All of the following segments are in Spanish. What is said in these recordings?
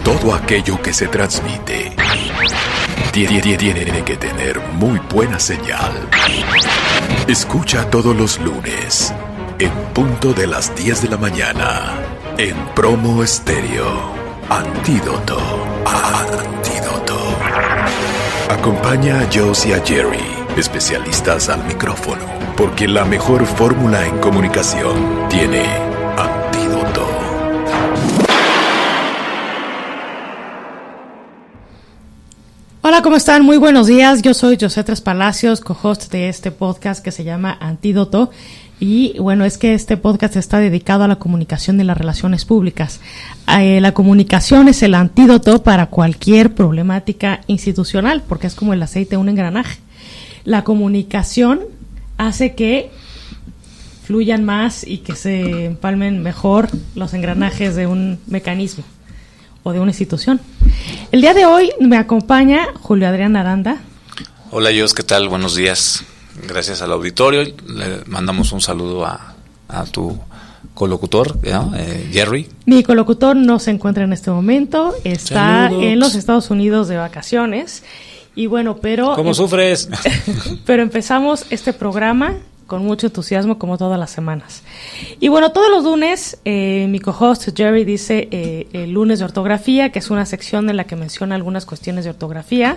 Todo aquello que se transmite tiene que tener muy buena señal. Escucha todos los lunes, en punto de las 10 de la mañana, en Promo Estéreo. Antídoto. Antídoto. Acompaña a Joss y a Jerry, especialistas al micrófono, porque la mejor fórmula en comunicación tiene Antídoto. Hola, ¿cómo están? Muy buenos días. Yo soy José Tres Palacios, co-host de este podcast que se llama Antídoto. Y bueno, es que este podcast está dedicado a la comunicación y las relaciones públicas. La comunicación es el antídoto para cualquier problemática institucional, porque es como el aceite de un engranaje. La comunicación hace que fluyan más y que se empalmen mejor los engranajes de un mecanismo o de una institución. El día de hoy me acompaña Julio Adrián Aranda. Hola, Jos, ¿qué tal? Buenos días. Gracias al auditorio. Le mandamos un saludo a tu colocutor, ¿no? Jerry. Mi colocutor no se encuentra en este momento, está Saludos. en los Estados Unidos de vacaciones. Y bueno, pero... ¿Cómo sufres? Pero empezamos este programa con mucho entusiasmo, como todas las semanas. Y bueno, todos los lunes, mi co-host Jerry dice el lunes de ortografía, que es una sección en la que menciona algunas cuestiones de ortografía.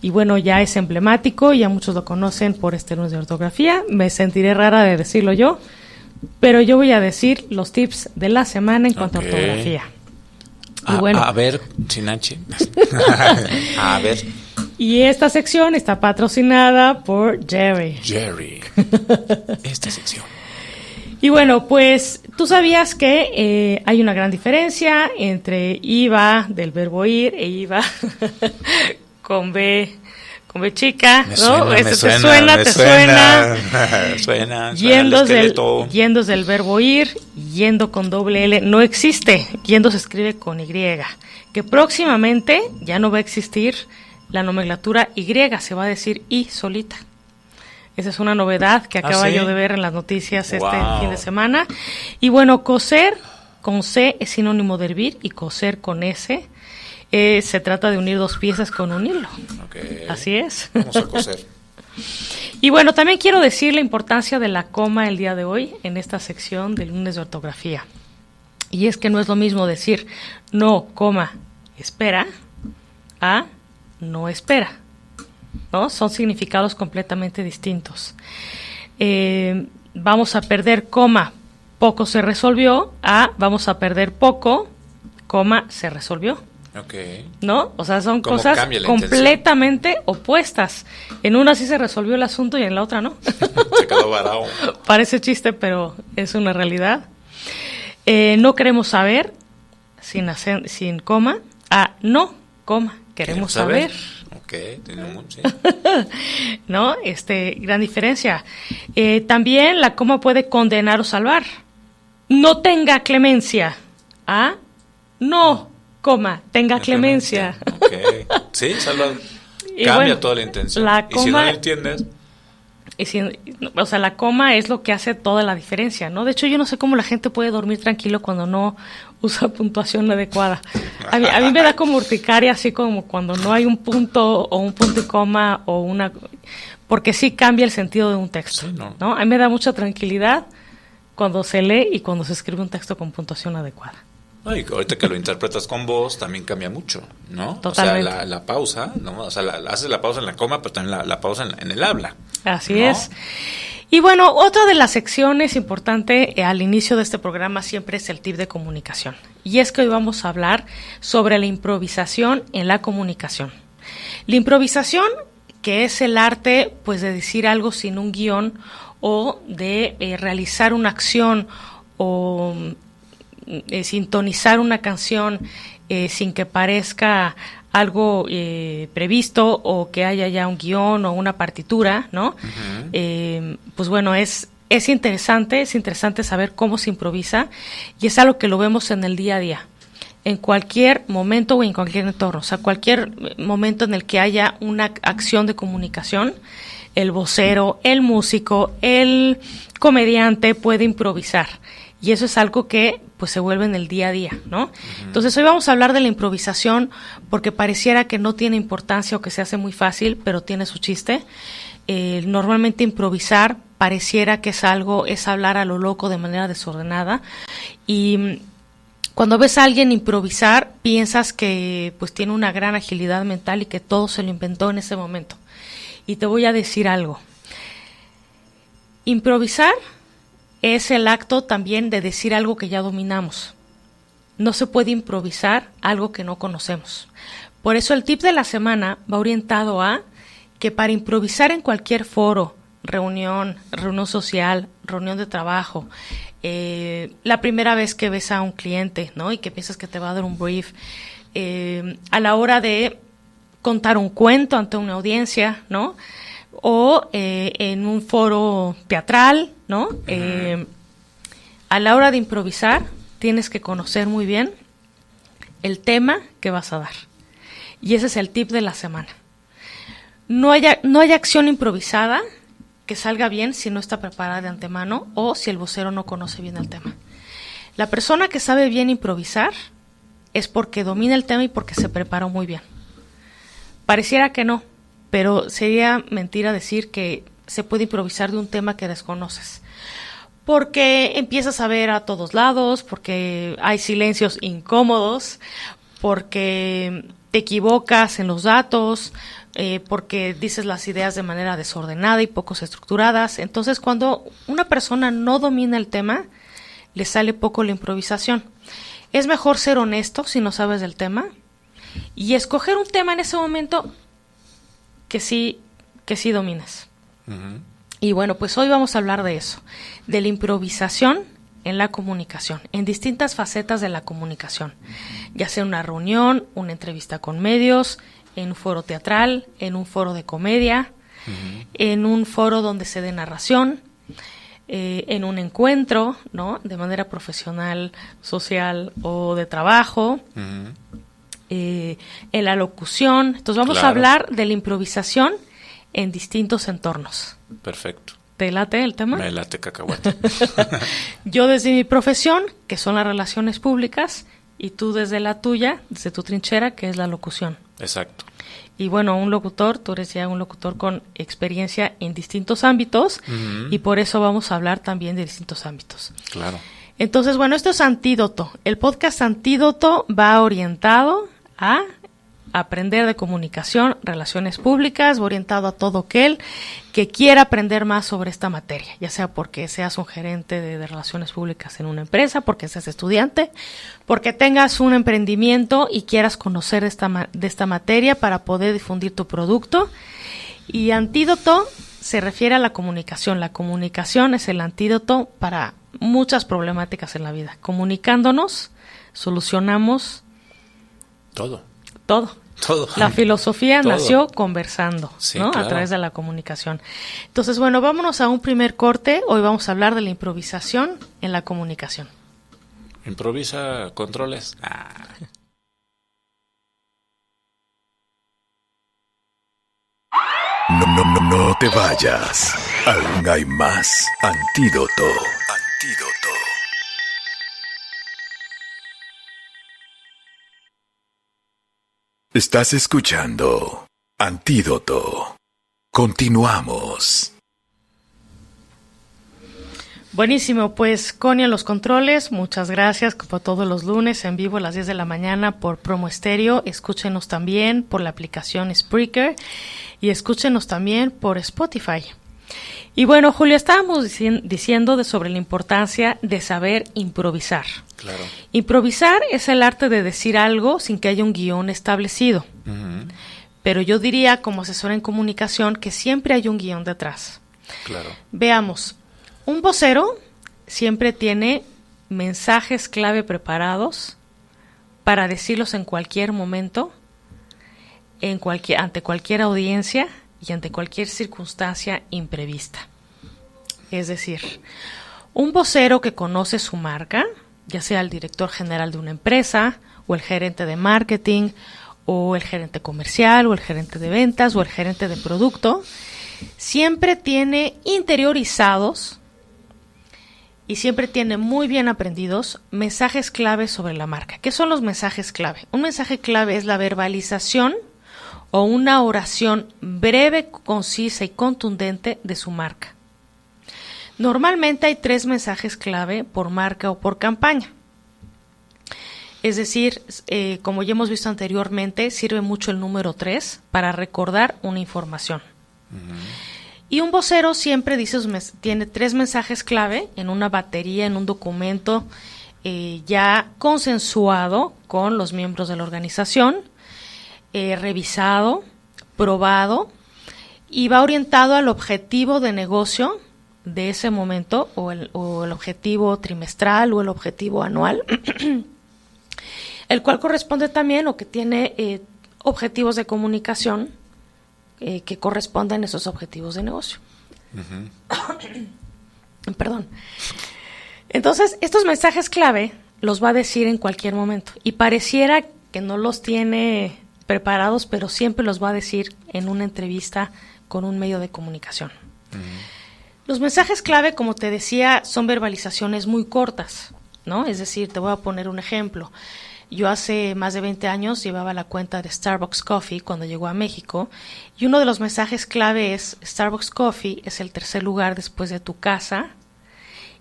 Y bueno, ya es emblemático, ya muchos lo conocen por este lunes de ortografía. Me sentiré rara de decirlo yo, pero yo voy a decir los tips de la semana en cuanto a ortografía. Y bueno, a ver, sin H. A ver. Y esta sección está patrocinada por Jerry. Jerry. Esta sección. Y bueno, pues tú sabías que hay una gran diferencia entre IVA del verbo ir e IVA con B chica, ¿no? Me suena. Yendo desde el verbo ir, yendo con doble L, no existe. Yendo se escribe con Y. Que próximamente ya no va a existir la nomenclatura Y, se va a decir I solita. Esa es una novedad que acaba yo de ver en las noticias este fin de semana. Y bueno, coser con C es sinónimo de hervir y coser con S se trata de unir dos piezas con un hilo. Okay. Así es. Vamos a coser. Y bueno, también quiero decir la importancia de la coma el día de hoy en esta sección del lunes de ortografía. Y es que no es lo mismo decir no, coma, espera, a no espera, ¿no? Son significados completamente distintos. Vamos a perder coma, poco se resolvió, a vamos a perder poco, coma, se resolvió. Okay. ¿No? O sea, son cosas completamente opuestas. En una sí se resolvió el asunto y en la otra no. Se quedó varado. Parece chiste, pero es una realidad. No queremos saber, sin coma, a no, coma, queremos saber. Ok, sí. ¿No? Gran diferencia. También la coma puede condenar o salvar. No tenga clemencia. A no, coma, tenga clemencia. Okay. Sí, salva. Cambia bueno, toda la intención. La coma, y si no lo entiendes. O sea, la coma es lo que hace toda la diferencia, ¿no? De hecho, yo no sé cómo la gente puede dormir tranquilo cuando no usa puntuación adecuada. A mí me da como urticaria, así como cuando no hay un punto o un punto y coma o una... Porque sí cambia el sentido de un texto, sí, ¿no? A mí me da mucha tranquilidad cuando se lee y cuando se escribe un texto con puntuación adecuada. Y ahorita que lo interpretas con voz también cambia mucho, ¿no? Totalmente. O sea, la pausa, ¿no? O sea, haces la pausa en la coma, pero también la pausa en el habla. Así ¿no? es. Y bueno, otra de las secciones importante al inicio de este programa siempre es el tip de comunicación. Y es que hoy vamos a hablar sobre la improvisación en la comunicación. La improvisación, que es el arte, pues, de decir algo sin un guión o de realizar una acción o sintonizar una canción sin que parezca algo previsto o que haya ya un guión o una partitura, ¿no? Uh-huh. Pues bueno, es interesante saber cómo se improvisa y es algo que lo vemos en el día a día, en cualquier momento o en cualquier entorno, o sea, cualquier momento en el que haya una acción de comunicación, el vocero, el músico, el comediante puede improvisar. Y eso es algo que pues se vuelve en el día a día, ¿no? Entonces hoy vamos a hablar de la improvisación porque pareciera que no tiene importancia o que se hace muy fácil, pero tiene su chiste. Normalmente improvisar pareciera que es hablar a lo loco de manera desordenada, y cuando ves a alguien improvisar piensas que pues tiene una gran agilidad mental y que todo se lo inventó en ese momento. Y te voy a decir algo. Improvisar es el acto también de decir algo que ya dominamos. No se puede improvisar algo que no conocemos. Por eso el tip de la semana va orientado a que para improvisar en cualquier foro, reunión social, reunión de trabajo, la primera vez que ves a un cliente, ¿no? Y que piensas que te va a dar un brief, a la hora de contar un cuento ante una audiencia, ¿no? O en un foro teatral, ¿no? A la hora de improvisar tienes que conocer muy bien el tema que vas a dar. Y ese es el tip de la semana. No hay acción improvisada que salga bien si no está preparada de antemano o si el vocero no conoce bien el tema. La persona que sabe bien improvisar es porque domina el tema y porque se preparó muy bien. Pareciera que no, pero sería mentira decir que se puede improvisar de un tema que desconoces. Porque empiezas a ver a todos lados, porque hay silencios incómodos, porque te equivocas en los datos, porque dices las ideas de manera desordenada y poco estructuradas. Entonces, cuando una persona no domina el tema, le sale poco la improvisación. Es mejor ser honesto si no sabes del tema y escoger un tema en ese momento que sí domines. Uh-huh. Y bueno, pues hoy vamos a hablar de eso, de la improvisación en la comunicación, en distintas facetas de la comunicación, ya sea una reunión, una entrevista con medios, en un foro teatral, en un foro de comedia, en un foro donde se dé narración, en un encuentro, ¿no? De manera profesional, social o de trabajo, en la locución. Entonces vamos a hablar de la improvisación en distintos entornos. Perfecto. ¿Te late el tema? Me late cacahuate. Yo desde mi profesión, que son las relaciones públicas, y tú desde la tuya, desde tu trinchera, que es la locución. Exacto. Y bueno, un locutor, tú eres ya un locutor con experiencia en distintos ámbitos, y por eso vamos a hablar también de distintos ámbitos. Claro. Entonces, bueno, esto es Antídoto. El podcast Antídoto va orientado a aprender de comunicación, relaciones públicas, va orientado a todo aquel que quiera aprender más sobre esta materia, ya sea porque seas un gerente de relaciones públicas en una empresa, porque seas estudiante, porque tengas un emprendimiento y quieras conocer de esta materia para poder difundir tu producto. Y antídoto se refiere a la comunicación. La comunicación es el antídoto para muchas problemáticas en la vida. Comunicándonos, solucionamos todo. La filosofía todo. Nació conversando, sí, ¿no? Claro. A través de la comunicación. Entonces, bueno, vámonos a un primer corte. Hoy vamos a hablar de la improvisación en la comunicación. Improvisa controles. No te vayas. Aún hay más. Antídoto. Estás escuchando Antídoto. Continuamos. Buenísimo, pues Connie en los controles, muchas gracias, como todos los lunes en vivo a las 10 de la mañana por Promo Estéreo. Escúchenos también por la aplicación Spreaker y escúchenos también por Spotify. Y bueno, Julio, estábamos diciendo sobre la importancia de saber improvisar. Claro. Improvisar es el arte de decir algo sin que haya un guión establecido. Uh-huh. Pero yo diría, como asesora en comunicación, que siempre hay un guión detrás. Claro. Veamos, un vocero siempre tiene mensajes clave preparados para decirlos en cualquier momento, ante cualquier audiencia y ante cualquier circunstancia imprevista. Es decir, un vocero que conoce su marca, ya sea el director general de una empresa, o el gerente de marketing, o el gerente comercial, o el gerente de ventas, o el gerente de producto, siempre tiene interiorizados y siempre tiene muy bien aprendidos mensajes clave sobre la marca. ¿Qué son los mensajes clave? Un mensaje clave es la verbalización o una oración breve, concisa y contundente de su marca. Normalmente hay 3 mensajes clave por marca o por campaña. Es decir, como ya hemos visto anteriormente, sirve mucho el número 3 para recordar una información. Y un vocero siempre tiene 3 mensajes clave en una batería, en un documento ya consensuado con los miembros de la organización, revisado, probado, y va orientado al objetivo de negocio de ese momento, o el objetivo trimestral o el objetivo anual, el cual corresponde también o que tiene objetivos de comunicación que corresponden a esos objetivos de negocio. Perdón. Entonces, estos mensajes clave los va a decir en cualquier momento y pareciera que no los tiene preparados, pero siempre los va a decir en una entrevista con un medio de comunicación. Los mensajes clave, como te decía, son verbalizaciones muy cortas, ¿no? Es decir, te voy a poner un ejemplo. Yo hace más de 20 años llevaba la cuenta de Starbucks Coffee cuando llegó a México, y uno de los mensajes clave es: Starbucks Coffee es el tercer lugar después de tu casa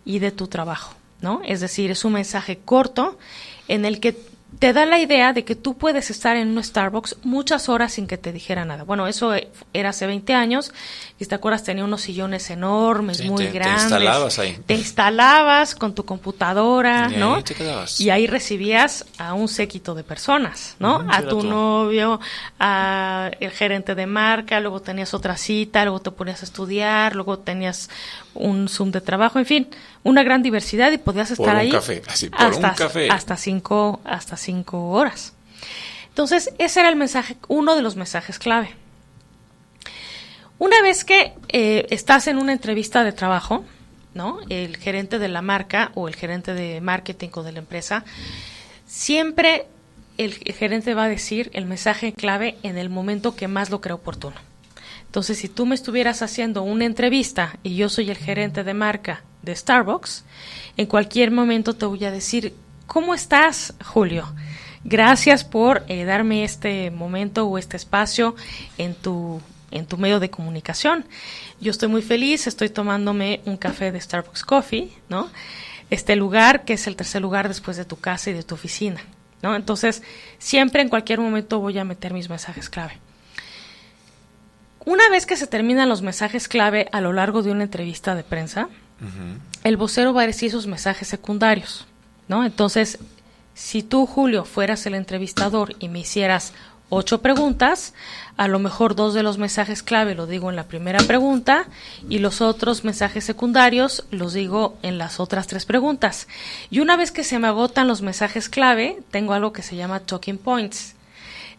y de tu trabajo, ¿no? Es decir, es un mensaje corto en el que te da la idea de que tú puedes estar en un Starbucks muchas horas sin que te dijera nada. Bueno, eso era hace 20 años, y te acuerdas, tenía unos sillones enormes, sí, muy grandes. Te instalabas ahí. Te instalabas con tu computadora, y ¿no? Ahí te quedabas. Y ahí recibías a un séquito de personas, ¿no? A tu novio, a el gerente de marca, luego tenías otra cita, luego te ponías a estudiar, luego tenías un Zoom de trabajo, en fin, una gran diversidad, y podías estar ahí hasta 5 horas. Entonces, ese era el mensaje, uno de los mensajes clave. Una vez que estás en una entrevista de trabajo, ¿no? El gerente de la marca o el gerente de marketing o de la empresa, siempre el gerente va a decir el mensaje clave en el momento que más lo cree oportuno. Entonces, si tú me estuvieras haciendo una entrevista y yo soy el gerente de marca de Starbucks, en cualquier momento te voy a decir: ¿cómo estás, Julio? Gracias por darme este momento o este espacio en tu medio de comunicación. Yo estoy muy feliz, estoy tomándome un café de Starbucks Coffee, ¿no? Este lugar que es el tercer lugar después de tu casa y de tu oficina, ¿no? Entonces, siempre en cualquier momento voy a meter mis mensajes clave. Una vez que se terminan los mensajes clave a lo largo de una entrevista de prensa, el vocero va a decir sus mensajes secundarios, ¿no? Entonces, si tú, Julio, fueras el entrevistador y me hicieras 8 preguntas, a lo mejor 2 de los mensajes clave los digo en la primera pregunta y los otros mensajes secundarios los digo en las otras 3 preguntas. Y una vez que se me agotan los mensajes clave, tengo algo que se llama talking points,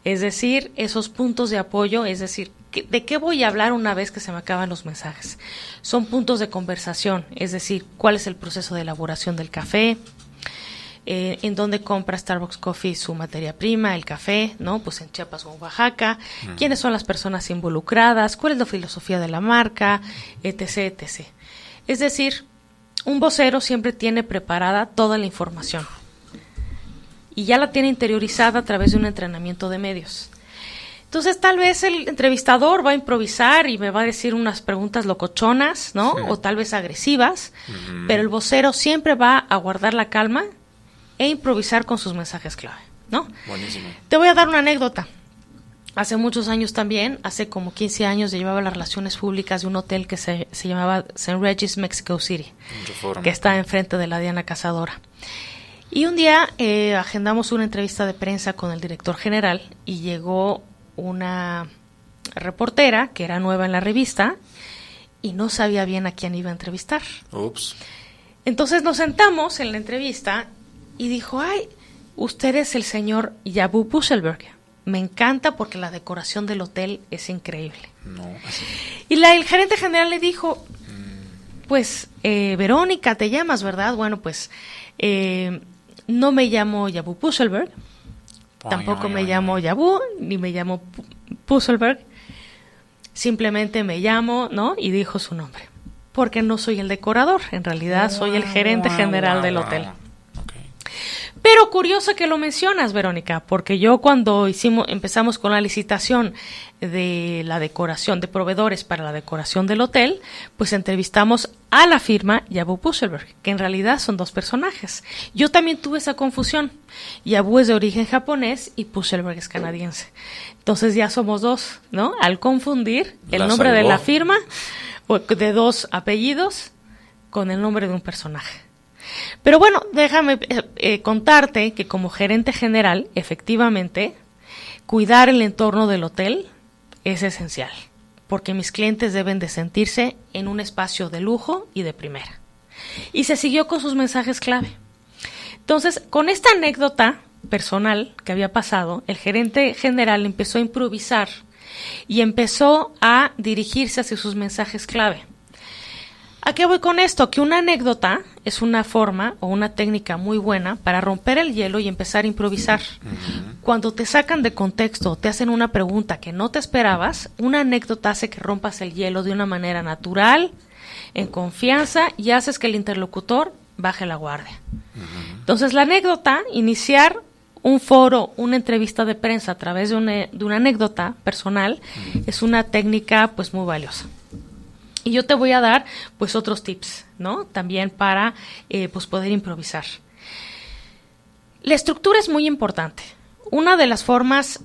es decir, esos puntos de apoyo, es decir, ¿de qué voy a hablar una vez que se me acaban los mensajes? Son puntos de conversación, es decir, ¿cuál es el proceso de elaboración del café? En dónde compra Starbucks Coffee su materia prima, el café, ¿no? Pues en Chiapas o en Oaxaca. ¿Quiénes son las personas involucradas? ¿Cuál es la filosofía de la marca? Etc, etc. Es decir, un vocero siempre tiene preparada toda la información y ya la tiene interiorizada a través de un entrenamiento de medios. Entonces, tal vez el entrevistador va a improvisar y me va a decir unas preguntas locochonas, ¿no? Sí. O tal vez agresivas, pero el vocero siempre va a guardar la calma e improvisar con sus mensajes clave, ¿no? Buenísimo. Te voy a dar una anécdota. Hace muchos años también, hace como 15 años, yo llevaba las relaciones públicas de un hotel que se llamaba St. Regis, Mexico City, que está enfrente de la Diana Cazadora. Y un día agendamos una entrevista de prensa con el director general y llegó una reportera que era nueva en la revista y no sabía bien a quién iba a entrevistar. Ups. Entonces nos sentamos en la entrevista y dijo: ay, usted es el señor Jabu Pusselberg. Me encanta porque la decoración del hotel es increíble. No, así. Y el gerente general le dijo: pues Verónica, te llamas, ¿verdad? Bueno, pues no me llamo Jabu Pusselberg, tampoco me llamo Jabu, ni me llamo Pusselberg. simplemente me llamo, ¿no? Y dijo su nombre. Porque no soy el decorador, en realidad soy el gerente general del hotel. Okay. Pero curioso que lo mencionas, Verónica, porque yo cuando empezamos con la licitación de la decoración, de proveedores para la decoración del hotel, pues entrevistamos a la firma Yabu Pusselberg, que en realidad son dos personajes. Yo también tuve esa confusión. Yabu es de origen japonés y Pusselberg es canadiense. Entonces ya somos dos, ¿no? Al confundir el nombre de la firma, de dos apellidos, con el nombre de un personaje. Pero bueno, déjame contarte que como gerente general, efectivamente, cuidar el entorno del hotel es esencial, porque mis clientes deben de sentirse en un espacio de lujo y de primera. Y se siguió con sus mensajes clave. Entonces, con esta anécdota personal que había pasado, el gerente general empezó a improvisar y empezó a dirigirse hacia sus mensajes clave. ¿A qué voy con esto? Que una anécdota es una forma o una técnica muy buena para romper el hielo y empezar a improvisar. Cuando te sacan de contexto, te hacen una pregunta que no te esperabas, una anécdota hace que rompas el hielo de una manera natural, en confianza, y haces que el interlocutor baje la guardia. Entonces, la anécdota, iniciar un foro, una entrevista de prensa a través de una anécdota personal, es una técnica pues muy valiosa. Y yo te voy a dar pues otros tips, ¿no? También para pues poder improvisar. La estructura es muy importante. Una de las formas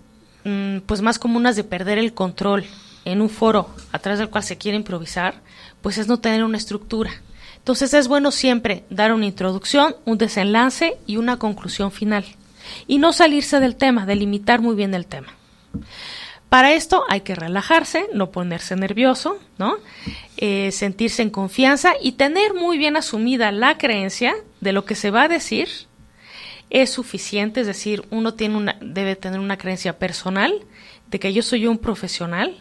pues más comunes de perder el control en un foro a través del cual se quiere improvisar, pues es no tener una estructura. Entonces es bueno siempre dar una introducción, un desenlace y una conclusión final. Y no salirse del tema, delimitar muy bien el tema. Para esto hay que relajarse, no ponerse nervioso, ¿no? Sentirse en confianza y tener muy bien asumida la creencia de lo que se va a decir es suficiente, es decir, uno debe tener una creencia personal de que yo soy un profesional,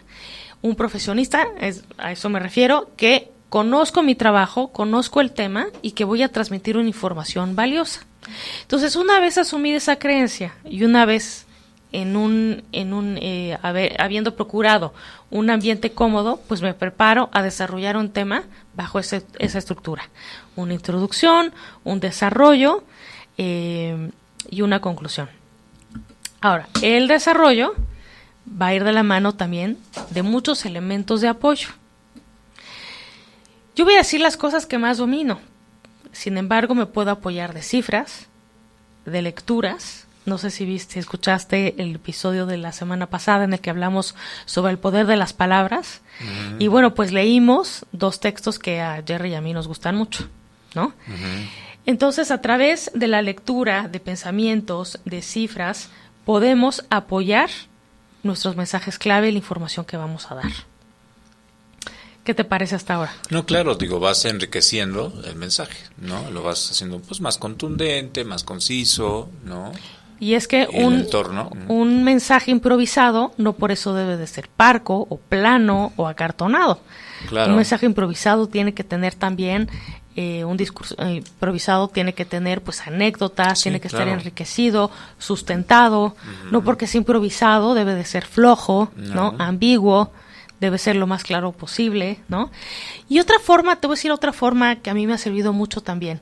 un profesionista, a eso me refiero, que conozco mi trabajo, conozco el tema y que voy a transmitir una información valiosa. Entonces, una vez asumida esa creencia y una vez habiendo procurado un ambiente cómodo, pues me preparo a desarrollar un tema bajo esa estructura. Una introducción, un desarrollo y una conclusión. Ahora, el desarrollo va a ir de la mano también de muchos elementos de apoyo. Yo voy a decir las cosas que más domino. Sin embargo, me puedo apoyar de cifras, de lecturas. No sé si escuchaste el episodio de la semana pasada en el que hablamos sobre el poder de las palabras. Y bueno, pues leímos dos textos que a Jerry y a mí nos gustan mucho, ¿no? Entonces, a través de la lectura, de pensamientos, de cifras, podemos apoyar nuestros mensajes clave y la información que vamos a dar. ¿Qué te parece hasta ahora? No, claro, vas enriqueciendo el mensaje, ¿no? Lo vas haciendo pues más contundente, más conciso, ¿no? Y es que un mensaje improvisado no por eso debe de ser parco o plano o acartonado. Claro. Un mensaje improvisado tiene que tener también un discurso improvisado, tiene que tener pues anécdotas, tiene que estar enriquecido, sustentado. No porque sea improvisado debe de ser flojo, ¿no? Ambiguo. Debe ser lo más claro posible, ¿no? Y otra forma, te voy a decir otra forma que a mí me ha servido mucho también.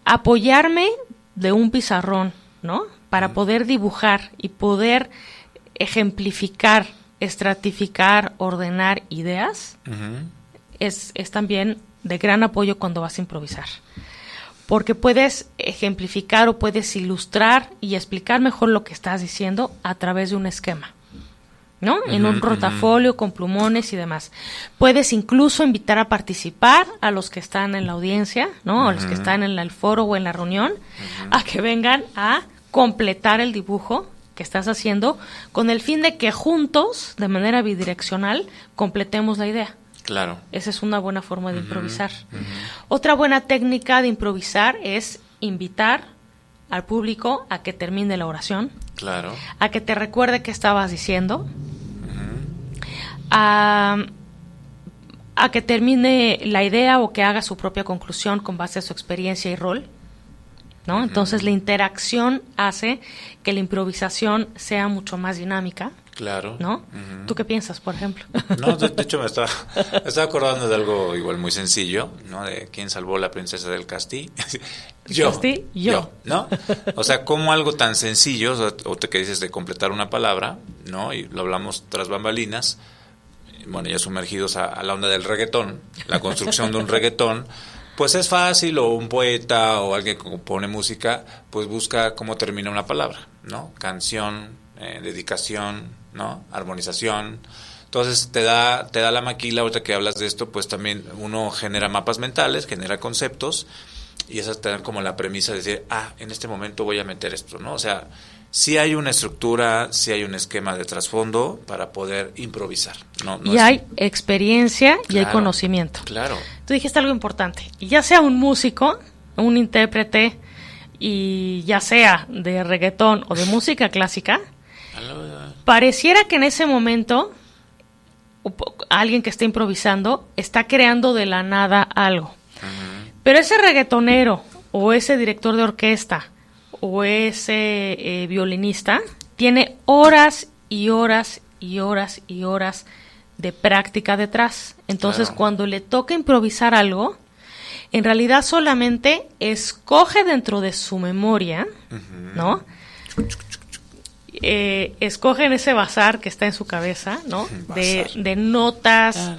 Apoyarme de un pizarrón, ¿no? Para poder dibujar y poder ejemplificar, estratificar, ordenar ideas, es también de gran apoyo cuando vas a improvisar. Porque puedes ejemplificar o puedes ilustrar y explicar mejor lo que estás diciendo a través de un esquema, ¿no? En un rotafolio con plumones y demás. Puedes incluso invitar a participar a los que están en la audiencia, ¿no? A los que están en el foro o en la reunión, a que vengan a completar el dibujo que estás haciendo con el fin de que juntos, de manera bidireccional, completemos la idea. Claro. Esa es una buena forma de improvisar. Otra buena técnica de improvisar es invitar al público a que termine la oración. Claro. A que te recuerde qué estabas diciendo. A que termine la idea o que haga su propia conclusión con base a su experiencia y rol, ¿no? Entonces la interacción hace que la improvisación sea mucho más dinámica. Claro. ¿no? Uh-huh. ¿Tú qué piensas, por ejemplo? No, de hecho me estaba acordando de algo igual muy sencillo, ¿no? De quién salvó a la princesa del Castí. Yo, ¿no? O sea, como algo tan sencillo, o te que dices de completar una palabra, ¿no? Y lo hablamos tras bambalinas, bueno, ya sumergidos a la onda del reggaetón, la construcción de un reggaetón, pues es fácil, o un poeta o alguien que compone música, pues busca cómo termina una palabra, ¿no? Canción, dedicación, ¿no? Armonización. Entonces te da la maquila. Ahorita que hablas de esto, pues también uno genera mapas mentales, genera conceptos, y esas te dan como la premisa de decir, en este momento voy a meter esto, ¿no? O sea, sí hay una estructura, sí hay un esquema de trasfondo para poder improvisar, ¿no? Y hay experiencia y hay Claro, conocimiento. Claro. Tú dijiste algo importante, ya sea un músico, un intérprete, y ya sea de reggaetón o de música clásica, pareciera que en ese momento alguien que está improvisando está creando de la nada algo. Uh-huh. Pero ese reggaetonero o ese director de orquesta o ese violinista tiene horas y horas y horas y horas de práctica detrás. Entonces, Claro. Cuando le toca improvisar algo, en realidad solamente escoge dentro de su memoria, uh-huh. ¿no? Escoge en ese bazar que está en su cabeza, ¿no? De notas,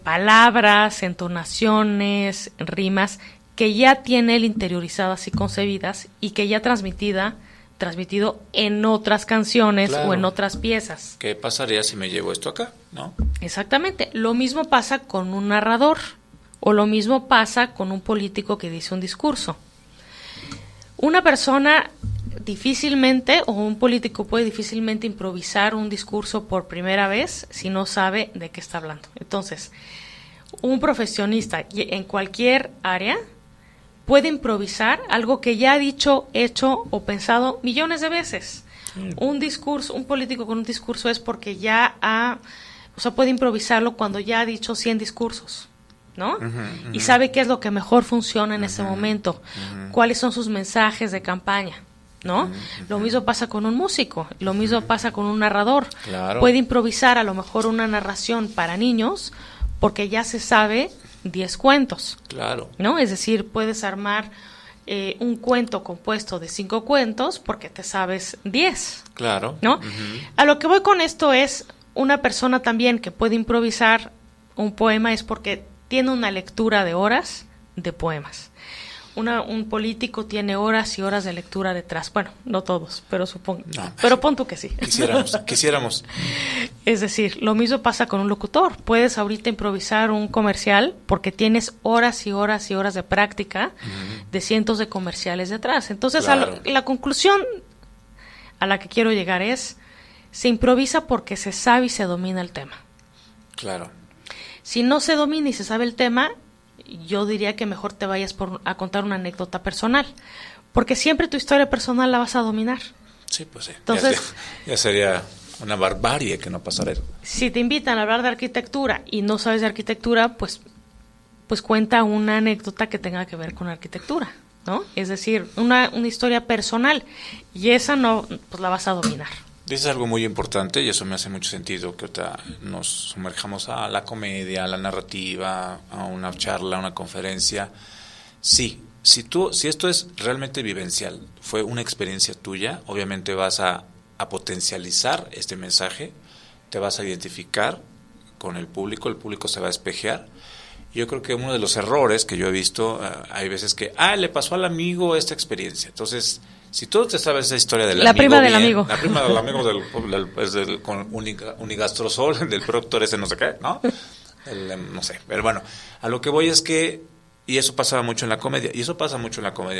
palabras, entonaciones, rimas, que ya tiene él interiorizadas y concebidas y que ya transmitido en otras canciones Claro. o en otras piezas. ¿Qué pasaría si me llevo esto acá, no? Exactamente. Lo mismo pasa con un narrador o lo mismo pasa con un político que dice un discurso. Una persona difícilmente, o un político puede difícilmente improvisar un discurso por primera vez si no sabe de qué está hablando. Entonces, un profesionista en cualquier área puede improvisar algo que ya ha dicho, hecho o pensado millones de veces. Un discurso, un político con un discurso es porque puede improvisarlo cuando ya ha dicho 100 discursos, ¿no? Uh-huh, uh-huh. Y sabe qué es lo que mejor funciona en ese momento, cuáles son sus mensajes de campaña, ¿no? Lo mismo pasa con un músico, lo mismo pasa con un narrador. Claro. Puede improvisar a lo mejor una narración para niños porque ya se sabe 10 cuentos. Claro. ¿No? Es decir, puedes armar un cuento compuesto de 5 cuentos porque te sabes 10. Claro. ¿No? Uh-huh. A lo que voy con esto es una persona también que puede improvisar un poema es porque tiene una lectura de horas de poemas. Un político tiene horas y horas de lectura detrás. Bueno, no todos, pero supongo. No, pero pon tú que sí. Quisiéramos. Es decir, lo mismo pasa con un locutor. Puedes ahorita improvisar un comercial porque tienes horas y horas y horas de práctica de cientos de comerciales detrás. Entonces, claro. La conclusión a la que quiero llegar es, se improvisa porque se sabe y se domina el tema. Claro. Si no se domina y se sabe el tema, yo diría que mejor te vayas a contar una anécdota personal, porque siempre tu historia personal la vas a dominar. Sí, pues sí. Entonces, ya sería una barbarie que no pasara eso. Si te invitan a hablar de arquitectura y no sabes de arquitectura, pues cuenta una anécdota que tenga que ver con arquitectura, ¿no? Es decir, una historia personal, y esa no, pues la vas a dominar. Dices algo muy importante y eso me hace mucho sentido, que ahorita nos sumerjamos a la comedia, a la narrativa, a una charla, a una conferencia. Sí, si esto es realmente vivencial, fue una experiencia tuya, obviamente vas a potencializar este mensaje, te vas a identificar con el público se va a espejear. Yo creo que uno de los errores que yo he visto, hay veces que, le pasó al amigo esta experiencia, entonces... Si tú te sabes esa historia del amigo prima bien, del amigo. La prima del amigo con unigastrosol, del Proctor ese no sé qué, ¿no? No sé, pero bueno, a lo que voy es que, y eso pasaba mucho en la comedia,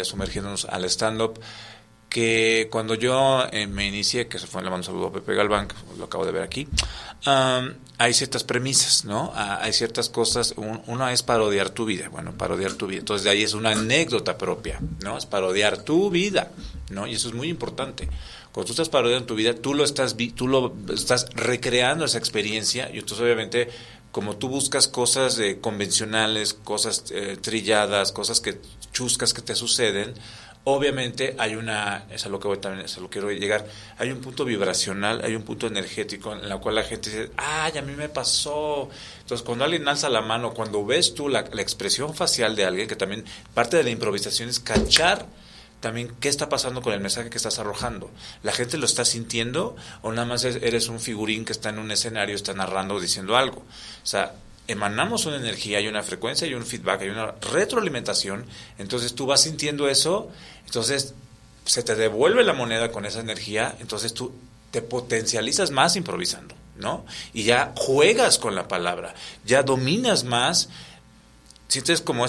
sumergiéndonos al stand-up, que cuando yo me inicié, que se fue, le mando un saludo a Pepe Galván, que lo acabo de ver aquí, hay ciertas premisas, ¿no? Hay ciertas cosas, una es parodiar tu vida, entonces de ahí es una anécdota propia, ¿no? Es parodiar tu vida, ¿no? Y eso es muy importante. Cuando tú estás parodiando tu vida, tú lo estás recreando esa experiencia, y entonces obviamente como tú buscas cosas convencionales, cosas trilladas, cosas chuscas que te suceden, obviamente hay es a lo que voy también, es a lo que quiero llegar, hay un punto vibracional, hay un punto energético en el cual la gente dice, ¡ay, a mí me pasó! Entonces, cuando alguien alza la mano, cuando ves tú la expresión facial de alguien, que también parte de la improvisación es cachar también qué está pasando con el mensaje que estás arrojando. ¿La gente lo está sintiendo o nada más eres un figurín que está en un escenario, está narrando o diciendo algo? O sea, emanamos una energía, hay una frecuencia, hay un feedback, hay una retroalimentación, entonces tú vas sintiendo eso, entonces se te devuelve la moneda con esa energía, entonces tú te potencializas más improvisando, ¿no? Y ya juegas con la palabra, ya dominas más, sientes como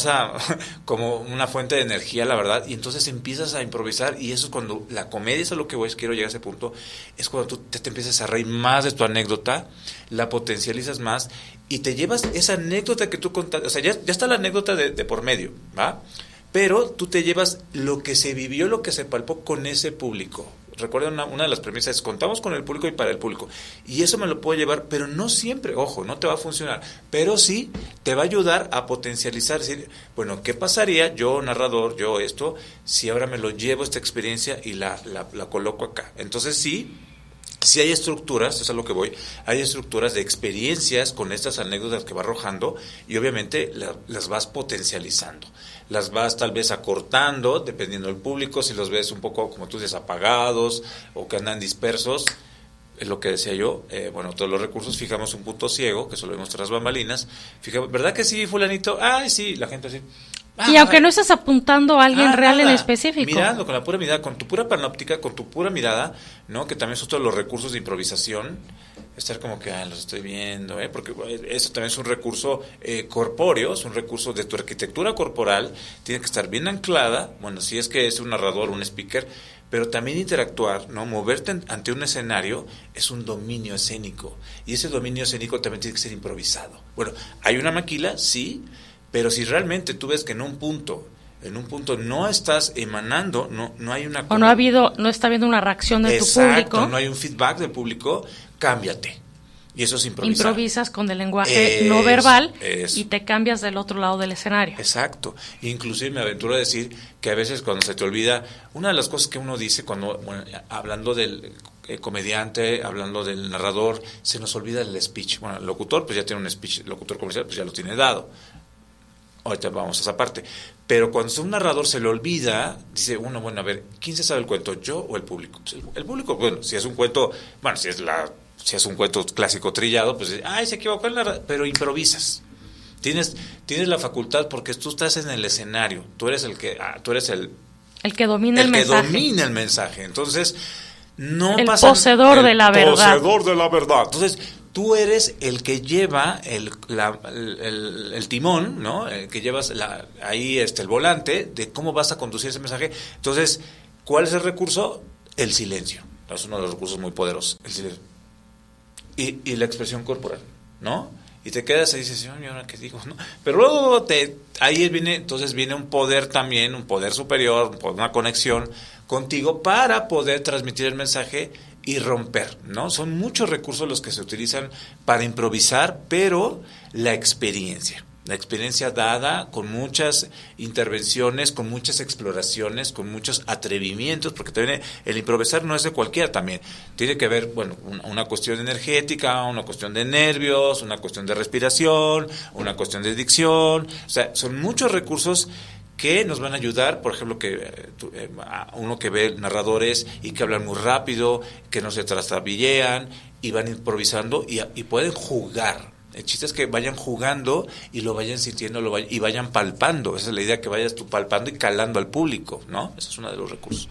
como una fuente de energía, la verdad, y entonces empiezas a improvisar, y eso es cuando la comedia, eso es lo que quiero llegar a ese punto, es cuando tú te empiezas a reír más de tu anécdota, la potencializas más, y te llevas esa anécdota que tú contaste, o sea, ya está la anécdota de por medio, ¿va? Pero tú te llevas lo que se vivió, lo que se palpó con ese público. Recuerda, una de las premisas es contamos con el público y para el público. Y eso me lo puedo llevar, pero no siempre, ojo, no te va a funcionar. Pero sí te va a ayudar a potencializar, decir, bueno, ¿qué pasaría yo, narrador, yo esto, si ahora me lo llevo esta experiencia y la coloco acá? Entonces sí hay estructuras, eso es a lo que voy, hay estructuras de experiencias con estas anécdotas que va arrojando y obviamente las vas potencializando. Las vas tal vez acortando, dependiendo del público, si los ves un poco, como tú dices, apagados o que andan dispersos, es lo que decía yo, todos los recursos, fijamos un punto ciego, que solo vemos tras bambalinas, fijamos, ¿verdad que sí, fulanito? Ay, sí, la gente así. Y aunque no estés apuntando a alguien real en específico. Mirando, con la pura mirada, con tu pura panóptica, con tu pura mirada, ¿no? Que también son todos los recursos de improvisación, estar como que, los estoy viendo, porque eso también es un recurso corpóreo, es un recurso de tu arquitectura corporal, tiene que estar bien anclada, bueno, si es que es un narrador, un speaker, pero también interactuar, ¿no? Moverte ante un escenario es un dominio escénico, y ese dominio escénico también tiene que ser improvisado. Bueno, hay una maquila, sí, pero si realmente tú ves que en un punto no estás emanando, no hay una... O no está habiendo una reacción de tu público. No hay un feedback del público, cámbiate. Y eso es improvisar. Improvisas con el lenguaje no verbal y te cambias del otro lado del escenario. Exacto. Inclusive me aventuro a decir que a veces cuando se te olvida, una de las cosas que uno dice hablando del comediante, hablando del narrador, se nos olvida el speech. Bueno, el locutor pues ya tiene un speech, el locutor comercial pues ya lo tiene dado. Ahorita vamos a esa parte. Pero cuando un narrador se le olvida, dice uno, bueno, a ver, ¿quién se sabe el cuento, yo o el público? Pues el público, bueno, si es un cuento, si es un cuento clásico trillado, pues, se equivocó el narrador, pero improvisas. Tienes la facultad porque tú estás en el escenario, tú eres el que domina el mensaje. El que domina el mensaje. Entonces, el poseedor de la verdad. El poseedor de la verdad. Entonces, tú eres el que lleva el timón, ¿no? El que llevas el volante de cómo vas a conducir ese mensaje. Entonces, ¿cuál es el recurso? El silencio. Es uno de los recursos muy poderosos. El silencio. Y la expresión corporal, ¿no? Y te quedas y dices, ¿y ahora qué digo? ¿No? Pero luego ahí viene un poder también, un poder superior, una conexión contigo para poder transmitir el mensaje y romper, ¿no? Son muchos recursos los que se utilizan para improvisar, pero la experiencia dada con muchas intervenciones, con muchas exploraciones, con muchos atrevimientos, porque también el improvisar no es de cualquiera también. Tiene que ver, una cuestión energética, una cuestión de nervios, una cuestión de respiración, una cuestión de dicción. O sea, son muchos recursos que nos van a ayudar, por ejemplo, uno que ve narradores y que hablan muy rápido, que no se trastabillean y van improvisando y pueden jugar. El chiste es que vayan jugando y lo vayan sintiendo y vayan palpando. Esa es la idea, que vayas tú palpando y calando al público, ¿no? Ese es uno de los recursos.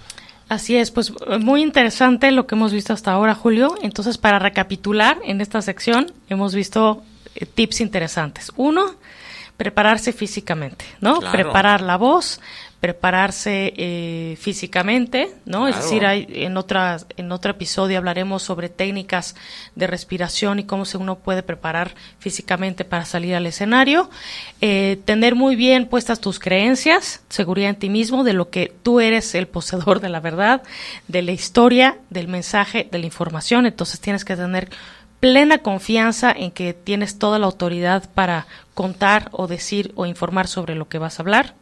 Así es, pues muy interesante lo que hemos visto hasta ahora, Julio. Entonces, para recapitular, en esta sección hemos visto tips interesantes. 1, prepararse físicamente, ¿no? Claro. Preparar la voz, prepararse físicamente, ¿no? Claro. Es decir, en otro episodio hablaremos sobre técnicas de respiración y cómo uno puede preparar físicamente para salir al escenario. Tener muy bien puestas tus creencias, seguridad en ti mismo, de lo que tú eres el poseedor de la verdad, de la historia, del mensaje, de la información. Entonces tienes que tener plena confianza en que tienes toda la autoridad para contar o decir o informar sobre lo que vas a hablar.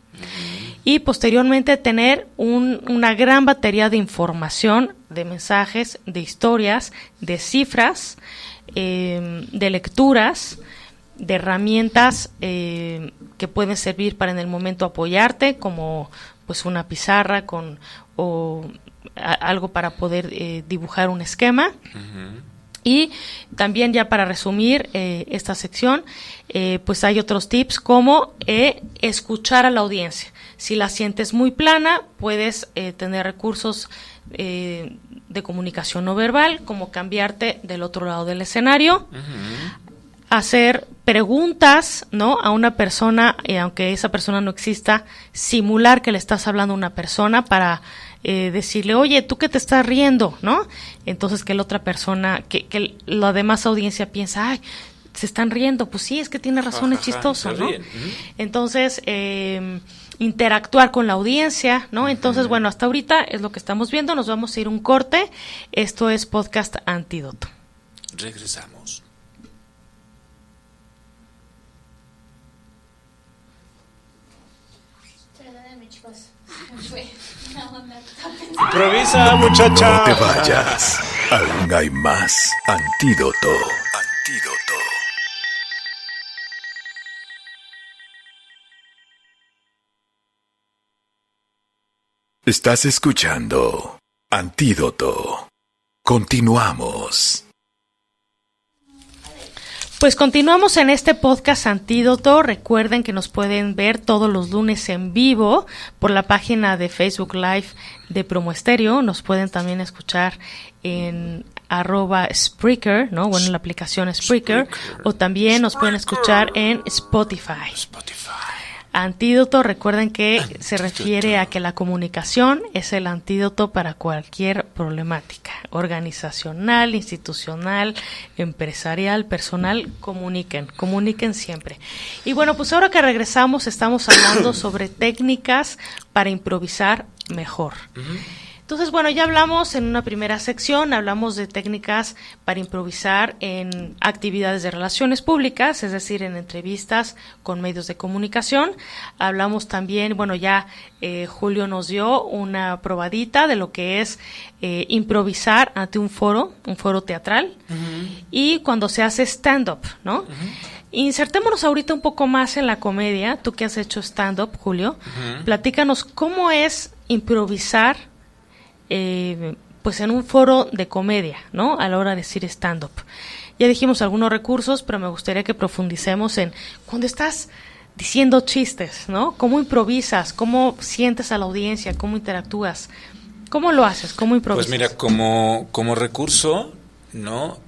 Y posteriormente tener una gran batería de información, de mensajes, de historias, de cifras, de lecturas, de herramientas que pueden servir para en el momento apoyarte, como pues una pizarra o algo para poder dibujar un esquema. Y también, ya para resumir esta sección, pues hay otros tips como escuchar a la audiencia. Si la sientes muy plana, puedes tener recursos de comunicación no verbal, como cambiarte del otro lado del escenario, hacer preguntas, ¿no?, a una persona, aunque esa persona no exista, simular que le estás hablando a una persona para decirle, oye, ¿tú qué te estás riendo?, ¿no? Entonces que la otra persona, que la demás audiencia piensa, ay, se están riendo, pues sí, es que tiene razón, es chistoso, ¿no? Entonces, interactuar con la audiencia, ¿no? Entonces, bueno, hasta ahorita es lo que estamos viendo, nos vamos a ir un corte. Esto es Podcast Antídoto. Regresamos. Perdónenme, chicos. Fue una onda. Improvisa, muchacha. No te vayas. Aún hay más Antídoto. Antídoto. Estás escuchando Antídoto. Continuamos. Pues continuamos en este podcast Antídoto. Recuerden que nos pueden ver todos los lunes en vivo por la página de Facebook Live de Promo Estéreo. Nos pueden también escuchar en @Spreaker, ¿no? Bueno, en la aplicación Spreaker. O también nos pueden escuchar en Spotify. Antídoto, recuerden que se refiere a que la comunicación es el antídoto para cualquier problemática organizacional, institucional, empresarial, personal. Comuniquen siempre. Y bueno, pues ahora que regresamos estamos hablando sobre técnicas para improvisar mejor. Entonces, bueno, ya hablamos en una primera sección, hablamos de técnicas para improvisar en actividades de relaciones públicas, es decir, en entrevistas con medios de comunicación. Hablamos también, bueno, ya Julio nos dio una probadita de lo que es improvisar ante un foro teatral, y cuando se hace stand-up, ¿no? Insertémonos ahorita un poco más en la comedia. Tú que has hecho stand-up, Julio, platícanos cómo es improvisar pues en un foro de comedia, ¿no?, a la hora de decir stand-up. Ya dijimos algunos recursos, pero me gustaría que profundicemos en cuando estás diciendo chistes, ¿no? ¿Cómo improvisas? ¿Cómo sientes a la audiencia? ¿Cómo interactúas? ¿Cómo lo haces? ¿Cómo improvisas? Pues mira, como recurso, ¿no?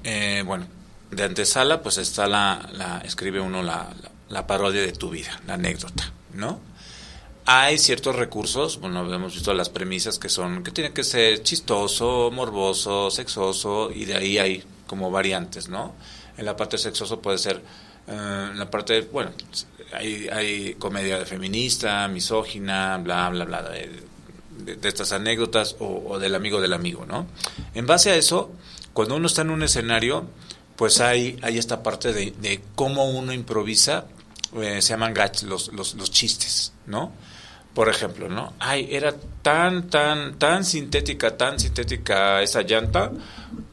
Bueno, de antesala, pues está escribe uno la parodia de tu vida, la anécdota, ¿no? Hay ciertos recursos, bueno, hemos visto las premisas que tiene que ser chistoso, morboso, sexoso, y de ahí hay como variantes, ¿no? En la parte sexoso puede ser, en la parte, bueno, hay comedia feminista, misógina, bla, bla, bla, de estas anécdotas o del amigo, ¿no? En base a eso, cuando uno está en un escenario, pues hay esta parte de cómo uno improvisa, se llaman gags, los chistes, ¿no? Por ejemplo, ¿no? Ay, era tan sintética esa llanta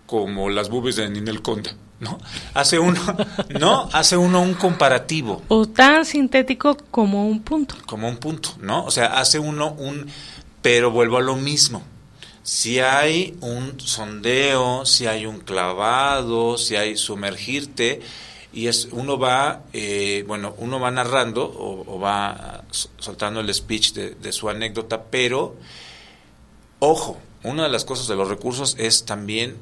como las boobies de Ninel Conde, ¿no? Hace uno un comparativo. O tan sintético como un punto. Como un punto, ¿no? O sea, hace uno pero vuelvo a lo mismo. Si hay un sondeo, si hay un clavado, si hay sumergirte, y uno va narrando o va soltando el speech de su anécdota, pero ojo, una de las cosas de los recursos es también,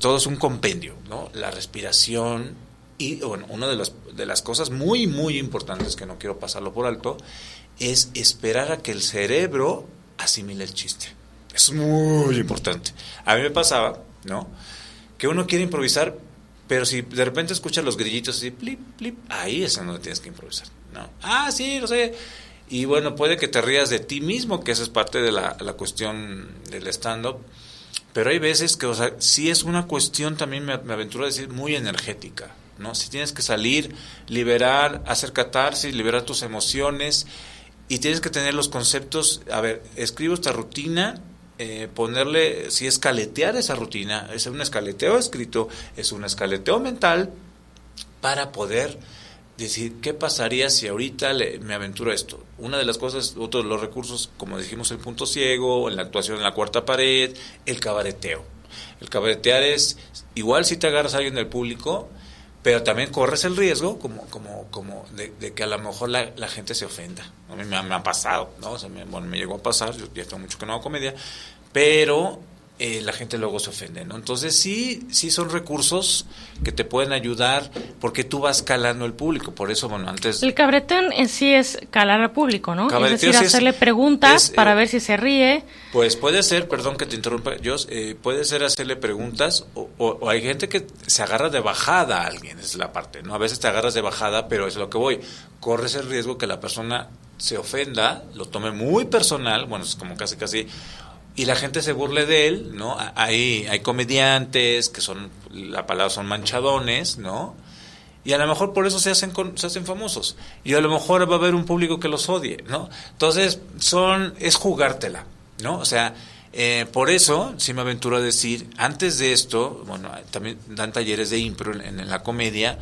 todo es un compendio, ¿no? La respiración, y bueno, una de las cosas muy, muy importantes que no quiero pasarlo por alto es esperar a que el cerebro asimile el chiste. Es muy importante. A mí me pasaba, ¿no?, que uno quiere improvisar, pero si de repente escuchas los grillitos así, plip, plip, ahí es donde tienes que improvisar, ¿no? Ah, sí, lo sé. Y bueno, puede que te rías de ti mismo, que esa es parte de la cuestión del stand-up, Pero hay veces que, o sea, sí es una cuestión, también me aventuro a decir, muy energética, ¿no? Si tienes que salir, liberar, hacer catarsis, liberar tus emociones, y tienes que tener los conceptos, a ver, escribo esta rutina, ponerle, si escaletear esa rutina, es un escaleteo escrito, es un escaleteo mental, para poder decir, ¿qué pasaría si ahorita me aventuro esto? Una de las cosas, otros de los recursos, como dijimos, el punto ciego, en la actuación en la cuarta pared, el cabareteo. El cabaretear es, igual si te agarras a alguien del público, pero también corres el riesgo como de que a lo mejor la gente se ofenda. A mí me ha pasado, ¿no? O sea, me llegó a pasar, yo ya tengo mucho que no hago comedia, pero la gente luego se ofende, ¿no? Entonces sí son recursos que te pueden ayudar porque tú vas calando el público. Por eso, bueno, antes... El cabreteo en sí es calar al público, ¿no? Es decir, hacerle preguntas para ver si se ríe. Pues puede ser, perdón que te interrumpa, puede ser hacerle preguntas o hay gente que se agarra de bajada a alguien, es la parte, ¿no? A veces te agarras de bajada, pero es lo que voy. Corres el riesgo que la persona se ofenda, lo tome muy personal, bueno, es como casi... y la gente se burle de él, ¿no? Hay comediantes que la palabra son manchadones, ¿no? Y a lo mejor por eso se hacen famosos. Y a lo mejor va a haber un público que los odie, ¿no? Entonces, es jugártela, ¿no? O sea, por eso, si me aventuro a decir, antes de esto, bueno, también dan talleres de impro en la comedia,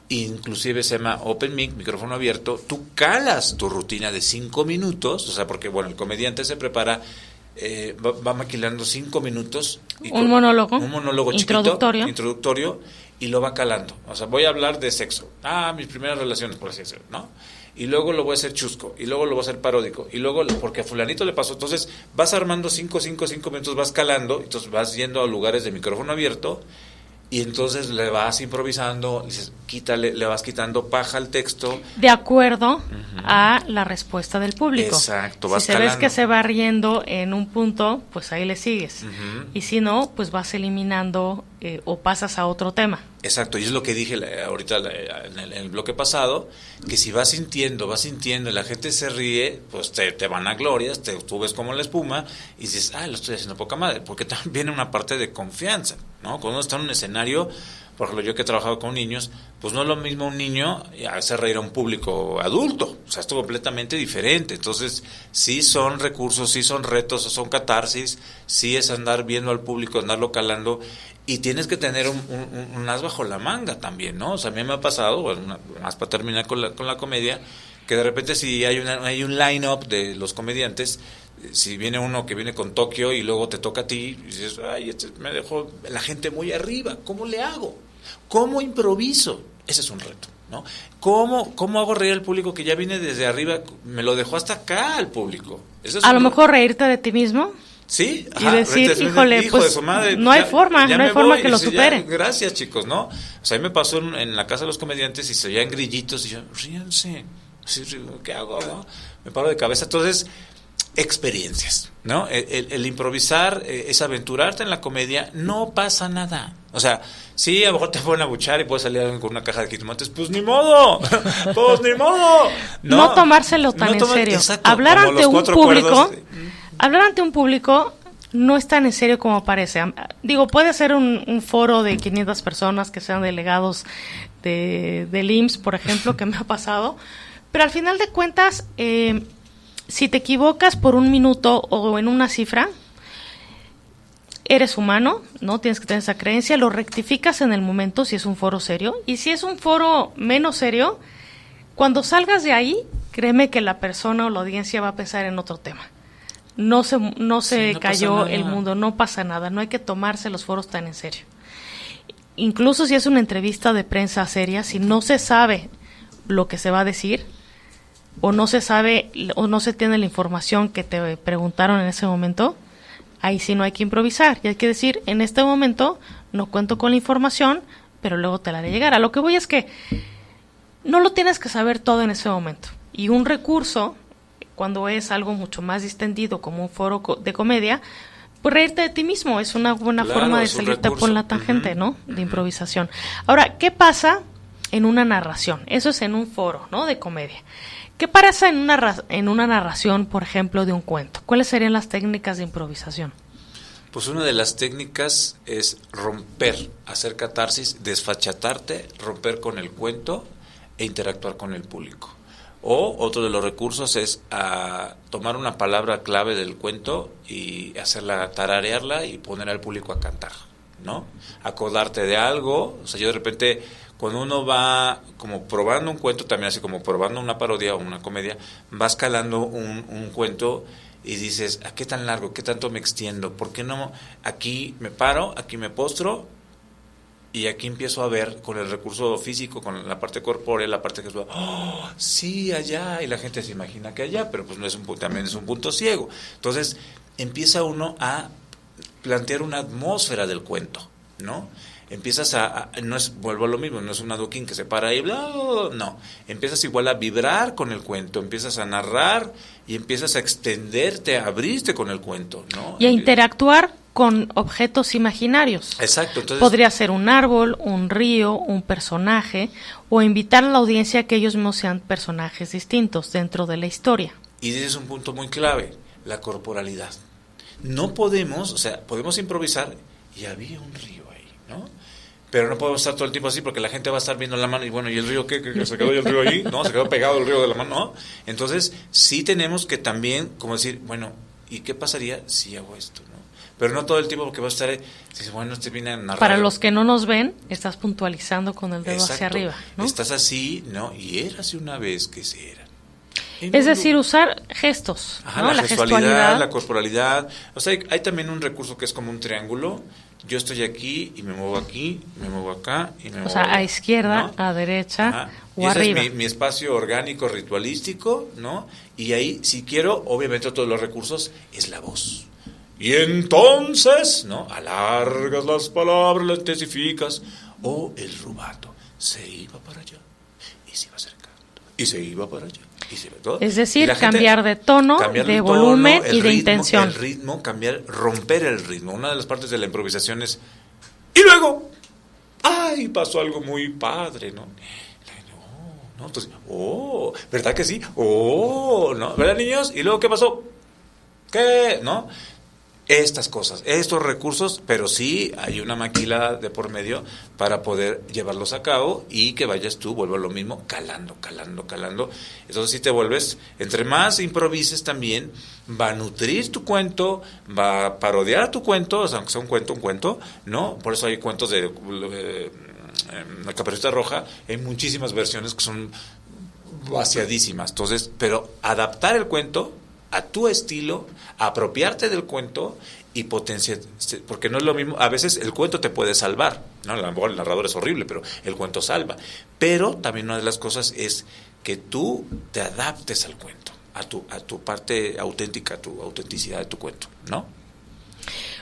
inclusive se llama Open Mic, micrófono abierto, tú calas tu rutina de 5 minutos, o sea, porque, bueno, el comediante se prepara... va maquilando 5 minutos un monólogo chiquito, introductorio, y lo va calando. O sea, voy a hablar de sexo, mis primeras relaciones, por así decirlo, ¿no? Y luego lo voy a hacer chusco, y luego lo voy a hacer paródico, y luego porque a fulanito le pasó. Entonces vas armando 5 minutos, vas calando, entonces vas yendo a lugares de micrófono abierto, y entonces le vas improvisando, le vas quitando paja al texto. De acuerdo a la respuesta del público. Exacto, vas calando. Si ves que se va riendo en un punto, pues ahí le sigues. Y si no, pues vas eliminando o pasas a otro tema. Exacto, y es lo que dije ahorita en el bloque pasado, que si vas sintiendo y la gente se ríe, pues te van a glorias, tú ves como la espuma y dices, lo estoy haciendo poca madre, porque también viene una parte de confianza, ¿no? Cuando uno está en un escenario, por ejemplo, yo que he trabajado con niños, pues no es lo mismo un niño hacer reír a un público adulto, o sea, es completamente diferente. Entonces, sí son recursos, sí son retos, son catarsis, sí es andar viendo al público, andarlo calando, y tienes que tener un as bajo la manga también, ¿no? O sea, a mí me ha pasado, bueno, más para terminar con la comedia, que de repente si hay un line-up de los comediantes, si viene uno que viene con Tokio y luego te toca a ti, y dices, me dejó la gente muy arriba, ¿cómo le hago? ¿Cómo improviso? Ese es un reto, ¿no? ¿Cómo hago reír al público que ya viene desde arriba? Me lo dejó hasta acá al público. A lo mejor reírte de ti mismo. Sí, y decir, híjole, pues madre, no hay forma que lo supere. Gracias, chicos, ¿no? O sea, a mí me pasó en la casa de los comediantes y se oían grillitos y yo, ríanse, ¿qué hago? ¿No? Me paro de cabeza. Entonces, experiencias, ¿no? El improvisar, es aventurarte en la comedia, no pasa nada. O sea, sí, a lo mejor te pueden abuchar y puedes salir con una caja de jitomates, pues ni modo, pues ni modo. No tomárselo tan en serio. Exacto, hablar ante un público no es tan en serio como parece. Digo, puede ser un foro de 500 personas que sean delegados del IMSS, por ejemplo, que me ha pasado, pero al final de cuentas, si te equivocas por un minuto o en una cifra, eres humano, ¿no? Tienes que tener esa creencia, lo rectificas en el momento si es un foro serio, y si es un foro menos serio, cuando salgas de ahí, créeme que la persona o la audiencia va a pensar en otro tema. No se cayó el mundo, no pasa nada, no hay que tomarse los foros tan en serio. Incluso si es una entrevista de prensa seria, si no se sabe lo que se va a decir, o no se sabe o no se tiene la información que te preguntaron en ese momento, ahí sí no hay que improvisar, y hay que decir, en este momento no cuento con la información, pero luego te la haré llegar. A lo que voy es que no lo tienes que saber todo en ese momento, y un recurso, cuando es algo mucho más distendido como un foro de comedia, pues reírte de ti mismo es una buena forma de salirte por la tangente, ¿no? De improvisación. Ahora, ¿qué pasa en una narración? Eso es en un foro, ¿no? De comedia. ¿Qué pasa en una narración, por ejemplo, de un cuento? ¿Cuáles serían las técnicas de improvisación? Pues una de las técnicas es romper, hacer catarsis, desfachatarte, romper con el cuento e interactuar con el público. O otro de los recursos es tomar una palabra clave del cuento y hacerla, tararearla y poner al público a cantar, ¿no? Acordarte de algo. O sea, yo de repente, cuando uno va como probando un cuento, también así como probando una parodia o una comedia, vas calando un cuento y dices, ¿a qué tan largo? ¿Qué tanto me extiendo? ¿Por qué no? Aquí me paro, aquí me postro y aquí empiezo a ver con el recurso físico, con la parte corpórea, la parte que es, ¡oh, sí, allá! Y la gente se imagina que allá, pero pues no es también es un punto ciego. Entonces, empieza uno a plantear una atmósfera del cuento, ¿no? Empiezas vuelvo a lo mismo, no es un adoquín que se para ahí, bla, no. Empiezas igual a vibrar con el cuento, empiezas a narrar y empiezas a extenderte, a abrirte con el cuento, ¿no? Y a interactuar con objetos imaginarios. Exacto. Entonces, podría ser un árbol, un río, un personaje, o invitar a la audiencia a que ellos mismos sean personajes distintos dentro de la historia. Y ese es un punto muy clave, la corporalidad. No podemos, o sea, podemos improvisar y había un río ahí, ¿no? Pero no podemos estar todo el tiempo así porque la gente va a estar viendo la mano y bueno, ¿y el río qué? ¿Que se quedó el río ahí? ¿No? ¿Se quedó pegado el río de la mano? ¿No? Entonces, sí tenemos que también, como decir, bueno, ¿y qué pasaría si hago esto? ¿No? Pero no todo el tiempo porque va a estar, bueno, te viene a narrar. Para los que no nos ven, estás puntualizando con el dedo Exacto. hacia arriba, ¿no? Estás así, ¿no? Y érase una vez que se era. Es decir, usar gestos, ajá, ¿no? La gestualidad, la corporalidad. O sea, hay también un recurso que es como un triángulo. Yo estoy aquí y me muevo aquí, me muevo acá y me muevo. O sea, allá, a izquierda, ¿no? a derecha, ajá. o y ese arriba. es mi espacio orgánico, ritualístico, ¿no? Y ahí, si quiero, obviamente todos los recursos, es la voz. Y entonces, ¿no? Alargas las palabras, las intensificas. O el rubato. Se iba para allá y se iba acercando. Y se iba para allá. Es decir, cambiar de tono, de volumen y de intención. El ritmo, romper el ritmo. Una de las partes de la improvisación es, y luego, ¡ay! Pasó algo muy padre, ¿no? ¿No? Entonces, ¿verdad que sí? ¿No? ¿Verdad, niños? ¿Y luego qué pasó? ¿Qué? ¿No? Estas cosas, estos recursos, pero sí hay una maquila de por medio para poder llevarlos a cabo y que vayas tú, vuelvo a lo mismo, calando. Entonces si te vuelves, entre más improvises también, va a nutrir tu cuento, va a parodiar tu cuento, o sea, aunque sea un cuento, ¿no? Por eso hay cuentos de La Caperucita Roja, hay muchísimas versiones que son vaciadísimas. Entonces, pero adaptar el cuento a tu estilo, apropiarte del cuento y potenciar, porque no es lo mismo, a veces el cuento te puede salvar, ¿no? El narrador es horrible, pero el cuento salva. Pero también una de las cosas es que tú te adaptes al cuento, a tu parte auténtica, a tu autenticidad de tu cuento, ¿no?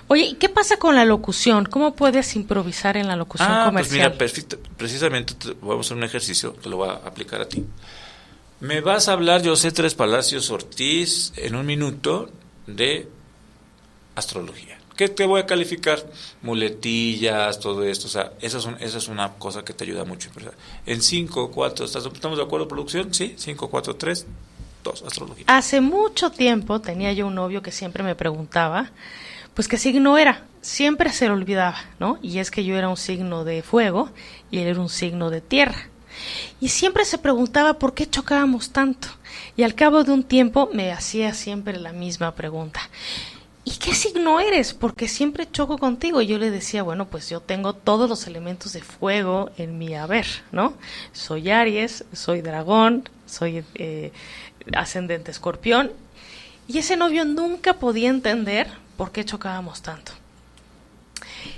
Oye, ¿y qué pasa con la locución? ¿Cómo puedes improvisar en la locución comercial? Pues mira, precisamente vamos a hacer un ejercicio, te lo voy a aplicar a ti. Me vas a hablar, José Tres Palacios Ortiz, en un minuto de astrología. ¿Qué te voy a calificar? Muletillas, todo esto. O sea, esa es una cosa que te ayuda mucho. En 5, 4, ¿estamos de acuerdo, producción? Sí, 5, 4, 3, 2, astrología. Hace mucho tiempo tenía yo un novio que siempre me preguntaba, pues qué signo era. Siempre se le olvidaba, ¿no? Y es que yo era un signo de fuego y él era un signo de tierra. Y siempre se preguntaba por qué chocábamos tanto. Y al cabo de un tiempo me hacía siempre la misma pregunta. ¿Y qué signo eres? Porque siempre choco contigo. Y yo le decía, bueno, pues yo tengo todos los elementos de fuego en mi haber, ¿no? Soy Aries, soy dragón, soy ascendente Escorpión. Y ese novio nunca podía entender por qué chocábamos tanto.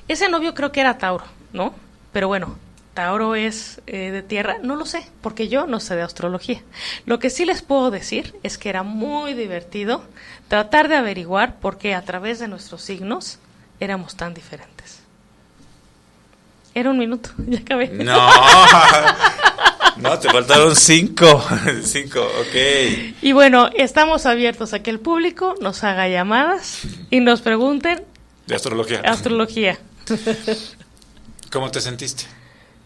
Ese novio creo que era Tauro, ¿no? Pero bueno, Tauro es de tierra, no lo sé, porque yo no sé de astrología. Lo que sí les puedo decir es que era muy divertido tratar de averiguar por qué a través de nuestros signos éramos tan diferentes. Era un minuto, ya acabé. No, te faltaron 5. 5, ok. Y bueno, estamos abiertos a que el público nos haga llamadas y nos pregunten de astrología. ¿Cómo te sentiste?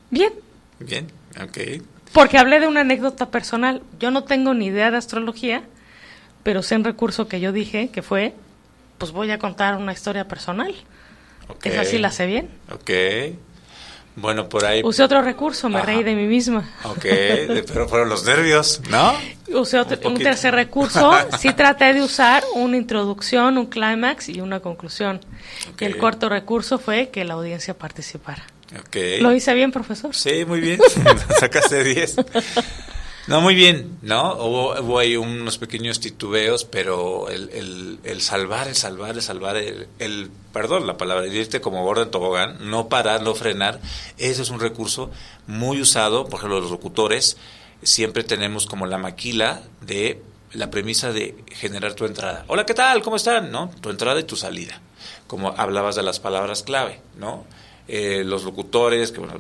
Bien, ok. Porque hablé de una anécdota personal. Yo no tengo ni idea de astrología, pero sé un recurso que yo dije que fue pues voy a contar una historia personal. Okay. Esa sí la sé bien. Ok. Bueno, por ahí... Usé otro recurso, me reí de mí misma. Ok, pero fueron los nervios, ¿no? Usé un tercer recurso, sí traté de usar una introducción, un clímax y una conclusión. Okay. Y el cuarto recurso fue que la audiencia participara. Okay. ¿Lo hice bien, profesor? Sí, muy bien, sacaste 10. No, muy bien, ¿no? Hubo ahí unos pequeños titubeos, pero el salvar, perdón, la palabra, irte como gordo en tobogán, no parar, no frenar, eso es un recurso muy usado. Por ejemplo, los locutores siempre tenemos como la maquila de la premisa de generar tu entrada. Hola, ¿qué tal? ¿Cómo están? ¿No? Tu entrada y tu salida. Como hablabas de las palabras clave, ¿no? Los locutores, que bueno,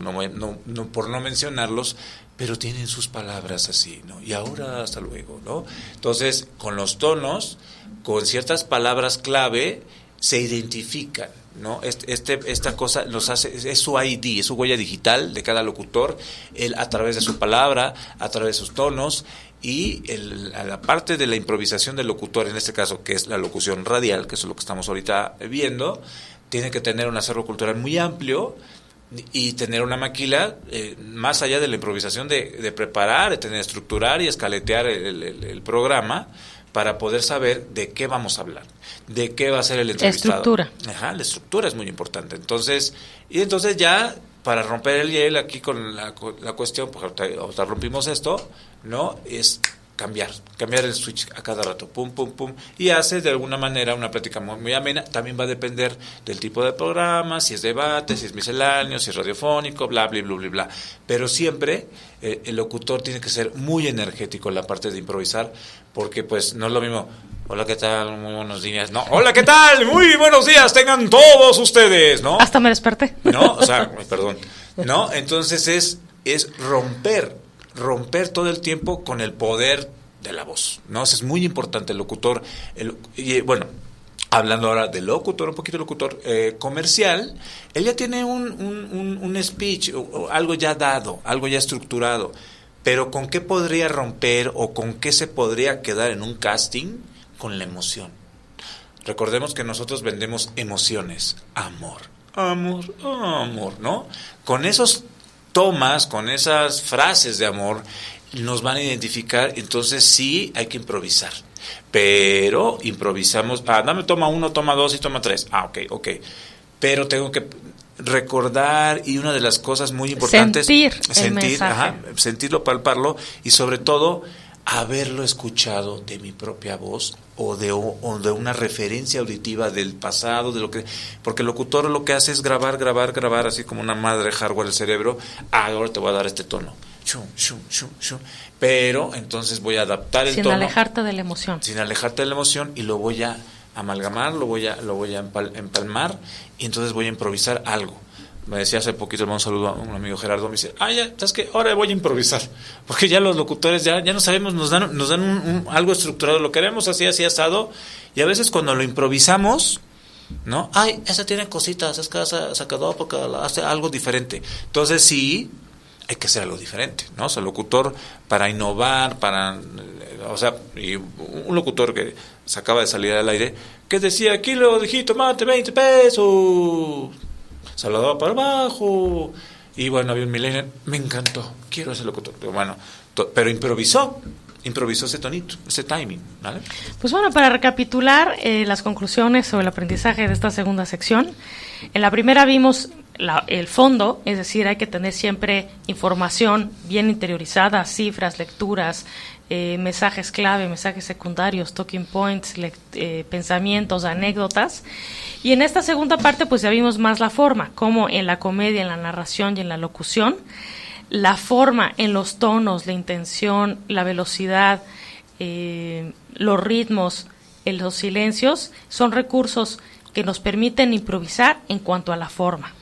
no, por no mencionarlos, pero tienen sus palabras así, ¿no? Y ahora, hasta luego, ¿no? Entonces, con los tonos, con ciertas palabras clave, se identifican, ¿no? Esta cosa los hace, es su ID, es su huella digital de cada locutor, él a través de su palabra, a través de sus tonos, y a la parte de la improvisación del locutor, en este caso, que es la locución radial, que es lo que estamos ahorita viendo, tiene que tener un acervo cultural muy amplio y tener una maquila, más allá de la improvisación de preparar, de tener, estructurar y escaletear el programa para poder saber de qué vamos a hablar, de qué va a ser el entrevistado. Estructura. Ajá, la estructura es muy importante. Entonces ya, para romper el hielo aquí con la cuestión, porque ahorita rompimos esto, ¿no? Es cambiar el switch a cada rato, pum, pum, pum, y hace de alguna manera una plática muy, muy amena. También va a depender del tipo de programa, si es debate, si es misceláneo, si es radiofónico, bla, bla, bla, bla, bla. Pero siempre el locutor tiene que ser muy energético en la parte de improvisar, porque pues no es lo mismo, hola, ¿qué tal? Muy buenos días. No, hola, ¿qué tal? Muy buenos días, tengan todos ustedes, ¿no? Hasta me desperté. No, o sea, perdón. No, entonces es romper todo el tiempo con el poder de la voz, ¿no? Eso es muy importante, el locutor. Y bueno, hablando ahora del locutor, un poquito locutor comercial, él ya tiene un speech, o algo ya dado, algo ya estructurado, pero ¿con qué podría romper o con qué se podría quedar en un casting? Con la emoción. Recordemos que nosotros vendemos emociones, amor, ¿no? Con esos tomas, con esas frases de amor, nos van a identificar. Entonces sí hay que improvisar, pero improvisamos, dame toma 1, toma 2 y toma 3, ok, pero tengo que recordar, y una de las cosas muy importantes, sentirlo, palparlo, y sobre todo haberlo escuchado de mi propia voz o de una referencia auditiva del pasado, de lo que, porque el locutor lo que hace es grabar, así como una madre hardware del cerebro. Ahora te voy a dar este tono, pero entonces voy a adaptar el tono. Sin alejarte de la emoción. Y lo voy a amalgamar, lo voy a empalmar, y entonces voy a improvisar algo. Me decía hace poquito, un saludo a un amigo Gerardo, me dice, ya, ¿sabes qué? Ahora voy a improvisar, porque ya los locutores ya no sabemos, nos dan algo estructurado, lo queremos así asado, y a veces cuando lo improvisamos, ¿no? Esa tiene cositas, es que se quedó porque hace algo diferente. Entonces sí, hay que hacer algo diferente, ¿no? O sea, el locutor, para innovar, y un locutor que se acaba de salir al aire, que decía, kilo de jitomate, 20 pesos... saludaba para abajo, y bueno, había un millennial, me encantó, quiero ese locutor, bueno, pero improvisó ese tonito, ese timing, ¿vale? Pues bueno, para recapitular las conclusiones sobre el aprendizaje de esta segunda sección, en la primera vimos el fondo, es decir, hay que tener siempre información bien interiorizada, cifras, lecturas, mensajes clave, mensajes secundarios, talking points, pensamientos, anécdotas. Y en esta segunda parte pues ya vimos más la forma, como en la comedia, en la narración y en la locución. La forma en los tonos, la intención, la velocidad, los ritmos, los silencios, son recursos que nos permiten improvisar en cuanto a la forma.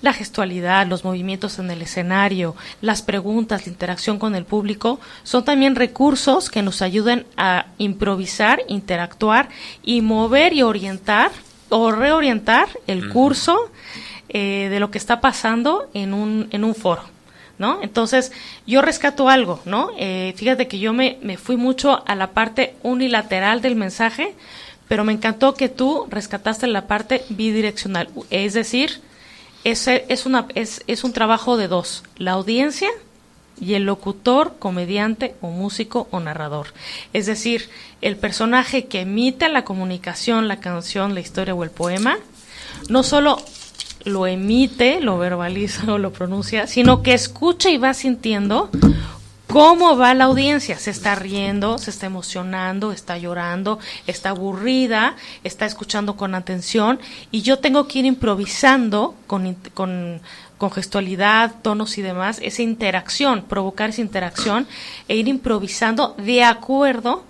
La gestualidad, los movimientos en el escenario, las preguntas, la interacción con el público, son también recursos que nos ayudan a improvisar, interactuar y mover y orientar o reorientar el curso de lo que está pasando en un foro, ¿no? Entonces, yo rescato algo, ¿no? Fíjate que yo me fui mucho a la parte unilateral del mensaje, pero me encantó que tú rescataste la parte bidireccional, es decir, es un trabajo de dos, la audiencia y el locutor, comediante o músico o narrador. Es decir, el personaje que emite la comunicación, la canción, la historia o el poema, no solo lo emite, lo verbaliza o lo pronuncia, sino que escucha y va sintiendo cómo va la audiencia. Se está riendo, se está emocionando, está llorando, está aburrida, está escuchando con atención, y yo tengo que ir improvisando con gestualidad, tonos y demás, esa interacción, provocar esa interacción e ir improvisando de acuerdo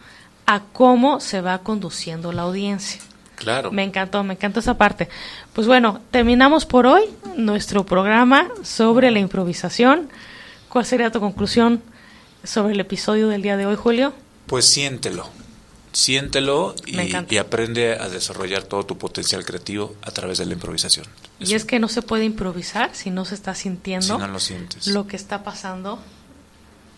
a cómo se va conduciendo la audiencia. Claro. Me encantó esa parte. Pues bueno, terminamos por hoy nuestro programa sobre la improvisación. ¿Cuál sería tu conclusión sobre el episodio del día de hoy, Julio? Pues siéntelo y aprende a desarrollar todo tu potencial creativo a través de la improvisación. Y es que no se puede improvisar si no se está sintiendo, si no lo sientes, lo que está pasando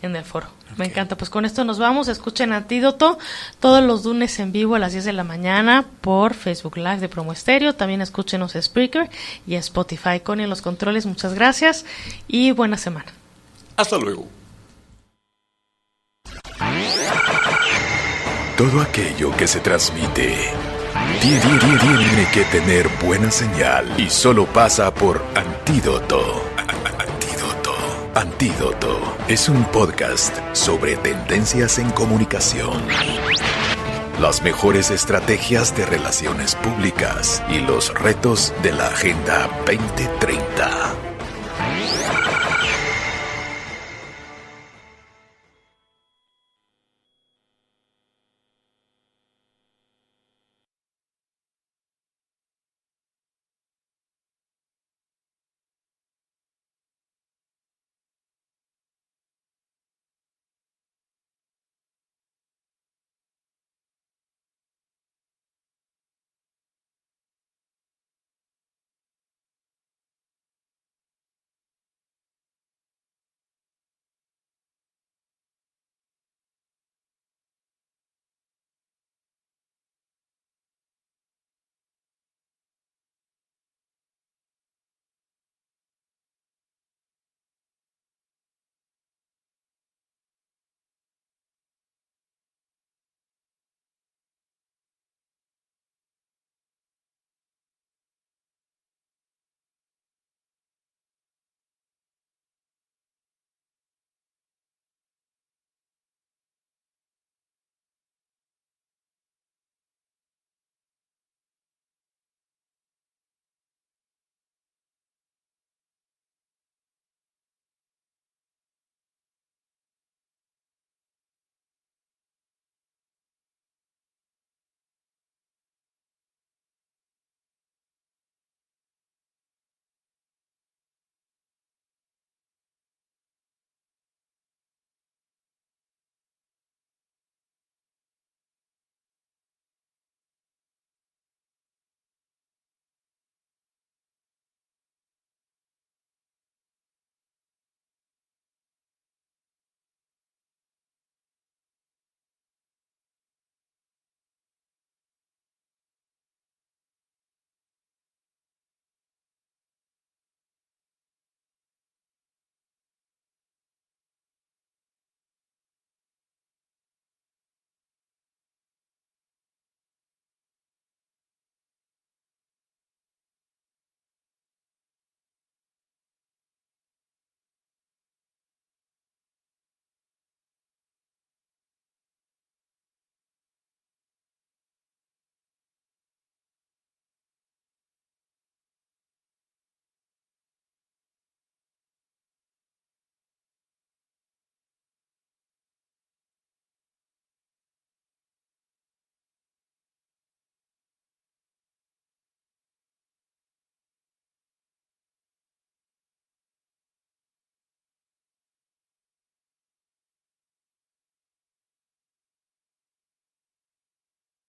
en el foro. Okay. Me encanta. Pues con esto nos vamos. Escuchen Antídoto todos los lunes en vivo a las 10 de la mañana por Facebook Live de Promo Estéreo. También escúchenos en Spreaker y en Spotify. Connie en los controles, muchas gracias y buena semana. Hasta luego. Todo aquello que se transmite tiene que tener buena señal y solo pasa por Antídoto. Antídoto es un podcast sobre tendencias en comunicación, las mejores estrategias de relaciones públicas y los retos de la Agenda 2030.